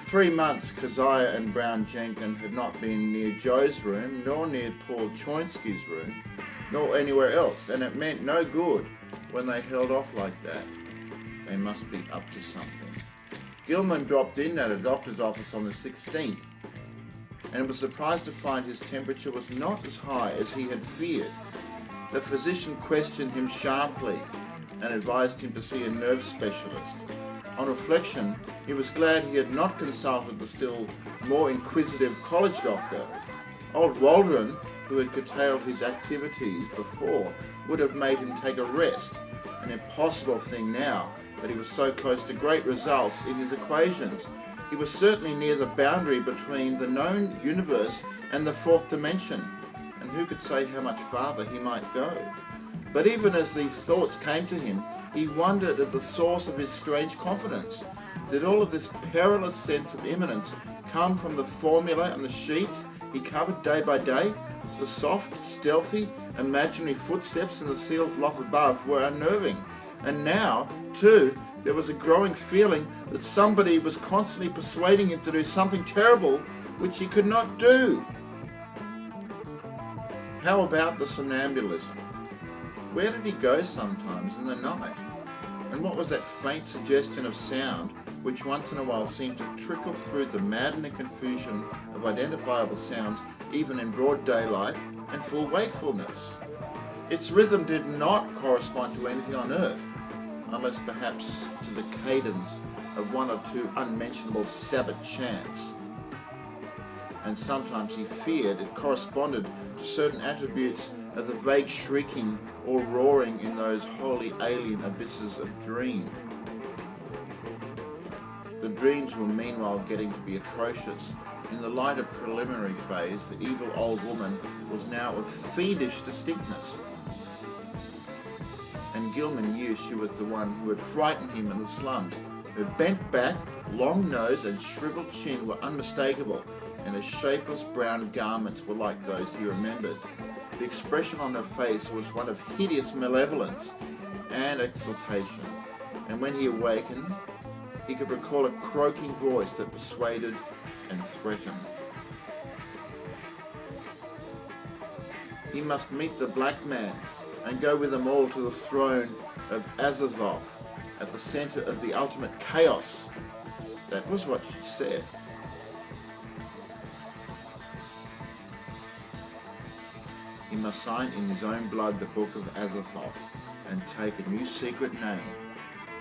3 months, Keziah and Brown Jenkin had not been near Joe's room, nor near Paul Choynski's room, nor anywhere else, and it meant no good when they held off like that. They must be up to something. Gilman dropped in at a doctor's office on the 16th and was surprised to find his temperature was not as high as he had feared. The physician questioned him sharply and advised him to see a nerve specialist. On reflection, he was glad he had not consulted the still more inquisitive college doctor. Old Waldron, who had curtailed his activities before, would have made him take a rest, an impossible thing now that he was so close to great results in his equations. He was certainly near the boundary between the known universe and the fourth dimension, and who could say how much farther he might go? But even as these thoughts came to him, he wondered at the source of his strange confidence. Did all of this perilous sense of imminence come from the formula and the sheets he covered day by day? The soft, stealthy, imaginary footsteps in the sealed loft above were unnerving. And now, too, there was a growing feeling that somebody was constantly persuading him to do something terrible which he could not do. How about the somnambulism? Where did he go sometimes in the night? And what was that faint suggestion of sound which once in a while seemed to trickle through the maddening confusion of identifiable sounds even in broad daylight and full wakefulness? Its rhythm did not correspond to anything on earth, unless perhaps to the cadence of one or two unmentionable Sabbath chants. And sometimes he feared it corresponded to certain attributes of the vague shrieking or roaring in those wholly alien abysses of dream. The dreams were meanwhile getting to be atrocious. In the lighter preliminary phase, the evil old woman was now of fiendish distinctness. And Gilman knew she was the one who had frightened him in the slums. Her bent back, long nose and shriveled chin were unmistakable, and her shapeless brown garments were like those he remembered. The expression on her face was one of hideous malevolence and exultation, and when he awakened, he could recall a croaking voice that persuaded and threatened. He must meet the black man and go with them all to the throne of Azathoth at the center of the ultimate chaos. That was what she said. He must sign in his own blood the book of Azathoth and take a new secret name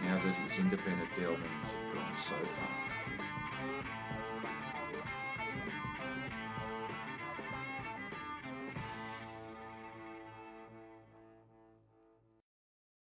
now that his independent delvings have gone so far.